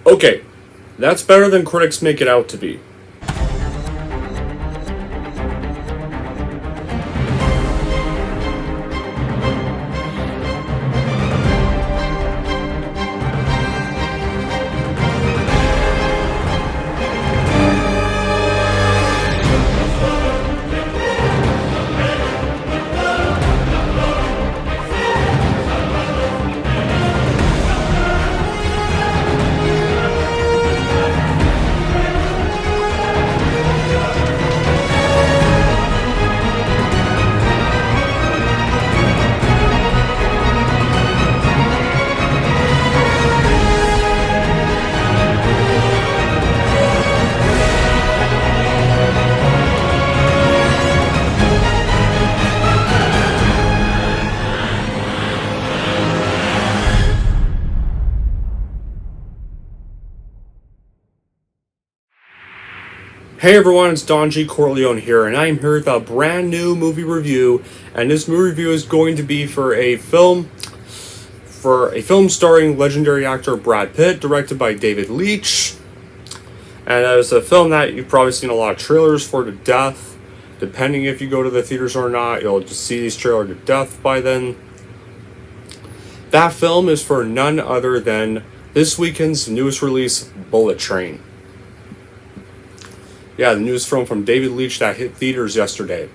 Okay, that's better than critics make it out to be. Hey everyone, it's Don G. Corleone here, and I'm here with a brand new movie review. And this movie review is going to be for a film starring legendary actor Brad Pitt, directed by David Leitch. And it's a film that you've probably seen a lot of trailers for to death. Depending if you go to the theaters or not, you'll just see these trailers to death by then. That film is for none other than this weekend's newest release, Bullet Train. Yeah, the newest film from David Leitch that hit theaters yesterday.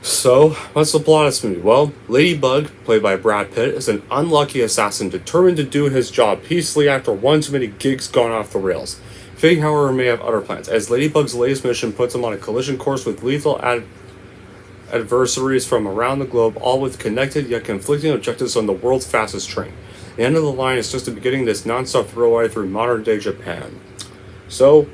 So, what's the plot of this movie? Well, Ladybug, played by Brad Pitt, is an unlucky assassin determined to do his job peacefully after one too many gigs gone off the rails. Fate, however, may have other plans, as Ladybug's latest mission puts him on a collision course with lethal adversaries from around the globe, all with connected yet conflicting objectives on the world's fastest train. The end of the line is just the beginning of this non-stop thrill ride through modern-day Japan. So,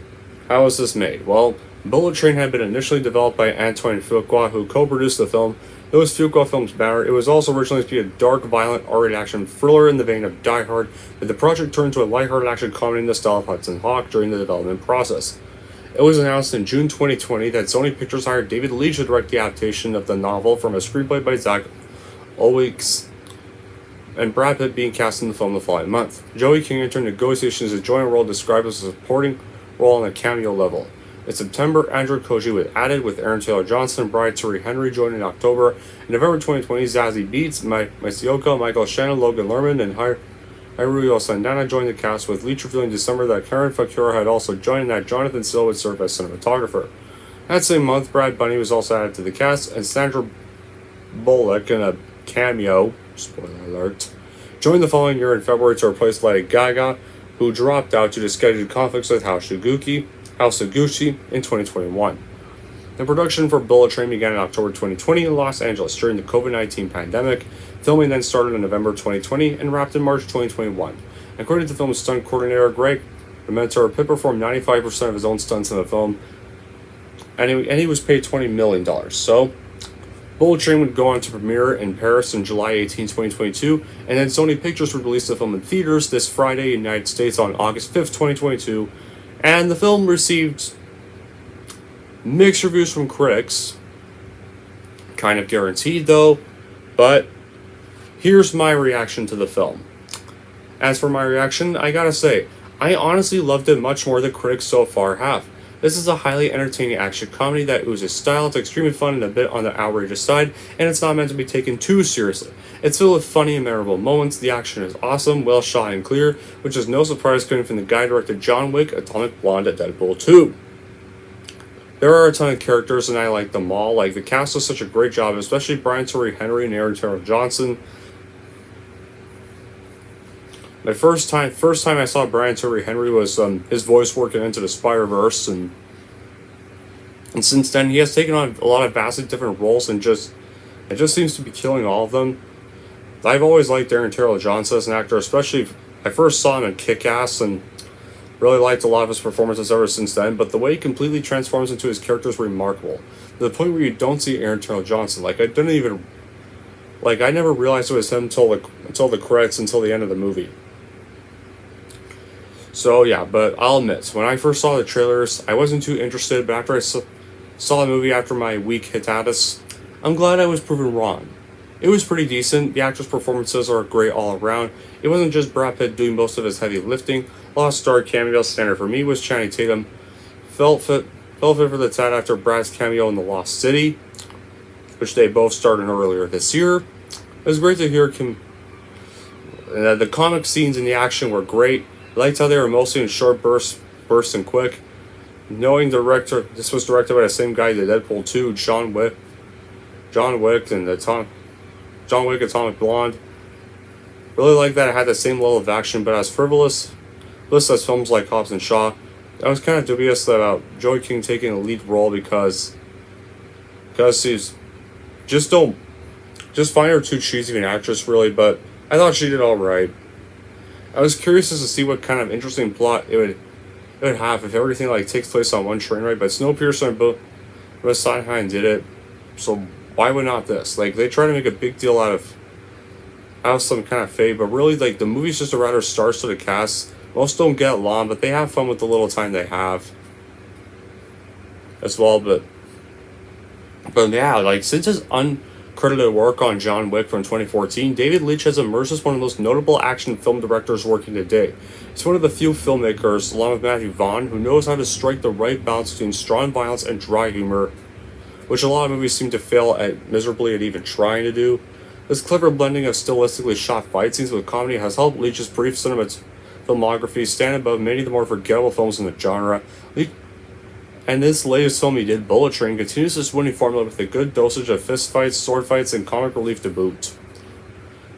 how was this made? Well, Bullet Train had been initially developed by Antoine Fuqua, who co-produced the film. Those Fuqua films matter. It was also originally to be a dark, violent, R-rated action thriller in the vein of Die Hard, but the project turned to a lighthearted action comedy in the style of Hudson Hawk during the development process. It was announced in June 2020 that Sony Pictures hired David Leitch to direct the adaptation of the novel from a screenplay by Zach Olweeks, and Brad Pitt being cast in the film the following month. Joey King entered negotiations to join a role described as a supporting role on a cameo level. In September, Andrew Koji was added, with Aaron Taylor Johnson and Brian Tyree Henry joined in October. In November 2020, Zazie Beetz, Masioka, Michael Shannon, Logan Lerman, and Hiroyo Sandana joined the cast, with Leitch revealing in December that Karen Fakura had also joined and that Jonathan Sill would serve as cinematographer. That same month, Brad Bunny was also added to the cast, and Sandra Bullock, in a cameo, spoiler alert, joined the following year in February to replace Lady Gaga, who dropped out due to scheduled conflicts with House of Gucci in 2021. The production for Bullet Train began in October 2020 in Los Angeles during the COVID-19 pandemic. Filming then started in November 2020 and wrapped in March 2021. According to the film's stunt coordinator Greg Pimentel, Pitt performed 95% of his own stunts in the film, and he was paid $20 million. So, Bullet Train would go on to premiere in Paris on July 18, 2022, and then Sony Pictures would release the film in theaters this Friday in the United States on August 5th, 2022, and the film received mixed reviews from critics, kind of guaranteed though, but here's my reaction to the film. As for my reaction, I gotta say, I honestly loved it much more than critics so far have. This is a highly entertaining action comedy that oozes style. It's extremely fun and a bit on the outrageous side, and it's not meant to be taken too seriously. It's filled with funny and memorable moments. The action is awesome, well shot and clear, which is no surprise coming from the guy who directed John Wick, Atomic Blonde, and Deadpool 2. There are a ton of characters, and I like them all. Like, the cast does such a great job, especially Brian Tyree Henry and Aaron Taylor Johnson. My first time I saw Brian Tyree Henry was his voice work in Into the Spider-Verse, and since then he has taken on a lot of vastly different roles, and it just seems to be killing all of them. I've always liked Aaron Taylor Johnson as an actor, especially I first saw him in Kick-Ass, and really liked a lot of his performances ever since then, but the way he completely transforms into his character is remarkable, to the point where you don't see Aaron Taylor Johnson. I never realized it was him until the credits, until the end of the movie. So yeah, but I'll admit, when I first saw the trailers, I wasn't too interested, but after I saw the movie after my week hiatus, I'm glad I was proven wrong. It was pretty decent. The actors' performances are great all around. It wasn't just Brad Pitt doing most of his heavy lifting. A lot of star cameos. Standard for me was Channing Tatum. Felt fit for the tad after Brad's cameo in The Lost City, which they both starred in earlier this year. It was great to hear the comic scenes and the action were great. I liked how they were mostly in short bursts and quick. Knowing this was directed by the same guy that Deadpool 2, John Wick, and John Wick Atomic Blonde. Really like that it had the same level of action, but as frivolous as films like Hobbs and Shaw. I was kind of dubious about Joey King taking a lead role because he's just find her too cheesy of an actress really, but I thought she did all right. I was curious as to see what kind of interesting plot it would have if everything like takes place on one train ride, but Snowpiercer and both Sondheim did it, so why would not this? Like they try to make a big deal out of some kind of fade, but really like the movie's just a rather star-studded cast. Most don't get along, but they have fun with the little time they have as well. But yeah, like since his uncredited work on John Wick from 2014, David Leitch has emerged as one of the most notable action film directors working today. He's one of the few filmmakers, along with Matthew Vaughn, who knows how to strike the right balance between strong violence and dry humor, which a lot of movies seem to fail at miserably at even trying to do. This clever blending of stylistically shot fight scenes with comedy has helped Leitch's brief filmography stand above many of the more forgettable films in the genre. And this latest film he did, Bullet Train, continues this winning formula with a good dosage of fist fights, sword fights, and comic relief to boot.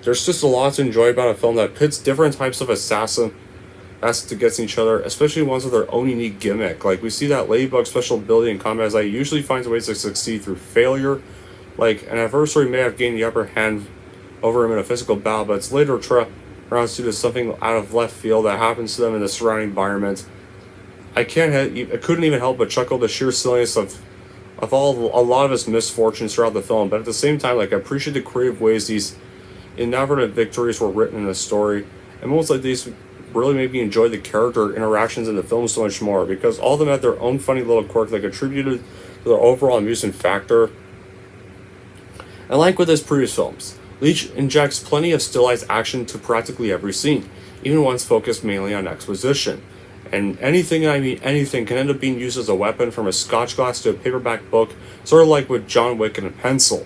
There's just a lot to enjoy about a film that pits different types of assassins against each other, especially ones with their own unique gimmick. Like we see that Ladybug special ability in combat as I usually finds ways to succeed through failure. Like an adversary may have gained the upper hand over him in a physical battle, but it's later rounds due to something out of left field that happens to them in the surrounding environment. I couldn't even help but chuckle the sheer silliness of a lot of his misfortunes throughout the film, but at the same time, like I appreciate the creative ways these inevitable victories were written in the story, and moments like these really made me enjoy the character interactions in the film so much more, because all of them had their own funny little quirk that contributed to their overall amusement factor. And like with his previous films, Leitch injects plenty of stylized action to practically every scene, even ones focused mainly on exposition. And anything can end up being used as a weapon, from a scotch glass to a paperback book, sort of like with John Wick and a pencil.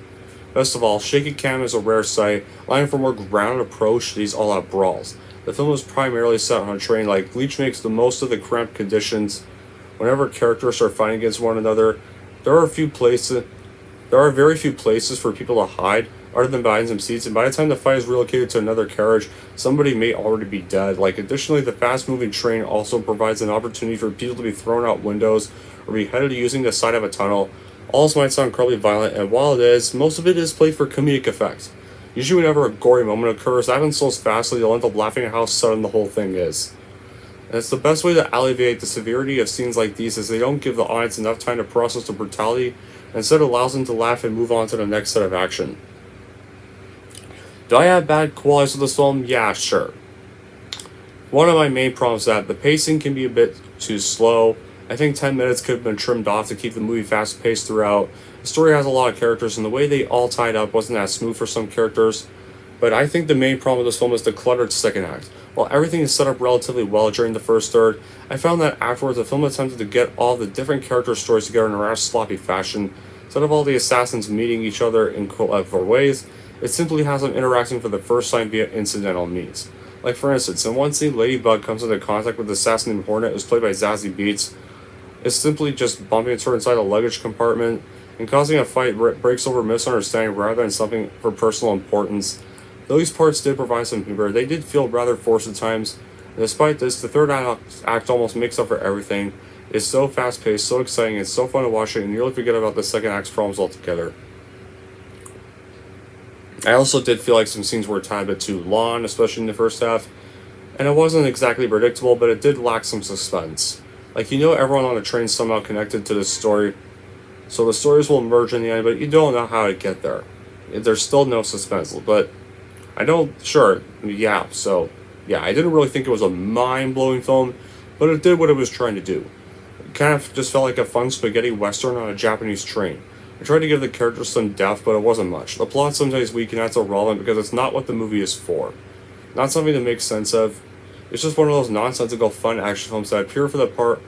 Best of all, shaky cam is a rare sight, allowing for more grounded approach to these all-out brawls. The film is primarily set on a train, like Leitch makes the most of the cramped conditions. Whenever characters are fighting against one another, there are very few places for people to hide, other than behind some seats, and by the time the fight is relocated to another carriage, somebody may already be dead. Like additionally, the fast-moving train also provides an opportunity for people to be thrown out windows or be headed using the side of a tunnel. All this might sound incredibly violent, and while it is, most of it is played for comedic effect. Usually whenever a gory moment occurs, that happens so fastly you'll end up laughing at how sudden the whole thing is. And it's the best way to alleviate the severity of scenes like these, is they don't give the audience enough time to process the brutality, and instead allows them to laugh and move on to the next set of action. Do I have bad qualities with this film? Yeah, sure. One of my main problems is that the pacing can be a bit too slow. I think 10 minutes could have been trimmed off to keep the movie fast-paced throughout. The story has a lot of characters, and the way they all tied up wasn't that smooth for some characters. But I think the main problem with this film is the cluttered second act. While everything is set up relatively well during the first third, I found that afterwards the film attempted to get all the different character stories together in a rather sloppy fashion. Instead of all the assassins meeting each other in clever ways, it simply has them interacting for the first time via incidental means. Like for instance, in one scene, Ladybug comes into contact with the assassin named Hornet, who's played by Zazie Beetz. It's simply just bumping into her inside a luggage compartment and causing a fight breaks over misunderstanding rather than something for personal importance. Though these parts did provide some humor, they did feel rather forced at times, and despite this, the third act almost makes up for everything. It's so fast-paced, so exciting, it's so fun to watch it, and you nearly forget about the second act's problems altogether. I also did feel like some scenes were a tad bit too long, especially in the first half, and it wasn't exactly predictable, but it did lack some suspense. Like, you know everyone on the train somehow connected to this story, so the stories will emerge in the end, but you don't know how to get there. There's still no suspense, but I didn't really think it was a mind-blowing film, but it did what it was trying to do. It kind of just felt like a fun spaghetti western on a Japanese train. I tried to give the characters some depth, but it wasn't much. The plot sometimes weak and that's irrelevant because it's not what the movie is for. Not something to make sense of. It's just one of those nonsensical fun action films that appear for the part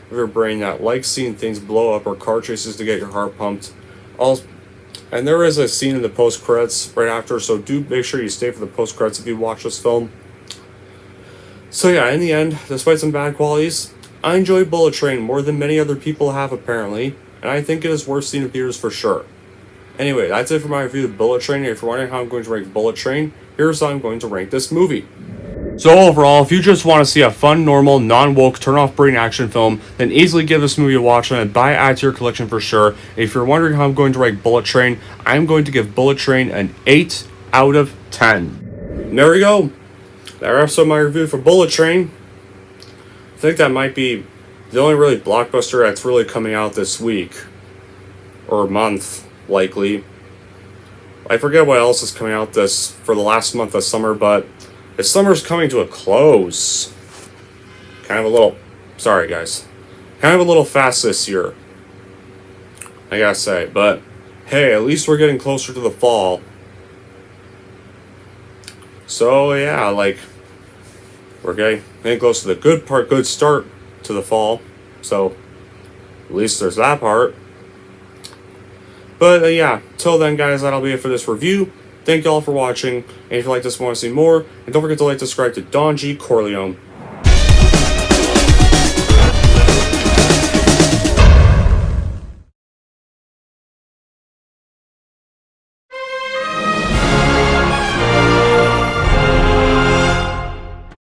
of your brain that likes seeing things blow up or car chases to get your heart pumped. And there is a scene in the post-credits right after, so do make sure you stay for the post-credits if you watch this film. So yeah, in the end, despite some bad qualities, I enjoy Bullet Train more than many other people have apparently, and I think it is worth seeing in theaters for sure. Anyway, that's it for my review of Bullet Train. If you're wondering how I'm going to rank Bullet Train, here's how I'm going to rank this movie. So overall, if you just want to see a fun, normal, non-woke, turn-off-brain action film, then easily give this movie a watch and buy it add to your collection for sure. If you're wondering how I'm going to rank Bullet Train, I'm going to give Bullet Train an 8 out of 10. And there we go. That wraps up my review for Bullet Train. I think that might be the only really blockbuster that's really coming out this week. Or month, likely. I forget what else is coming out for the last month of summer, but the summer's coming to a close. Kind of a little fast this year, I gotta say. But hey, at least we're getting closer to the fall. So yeah, we're getting close to the good start to the fall. So at least there's that part. But yeah, till then guys, that'll be it for this review. Thank you all for watching, and if you like this and want to see more, and don't forget to subscribe to Don G. Corleone.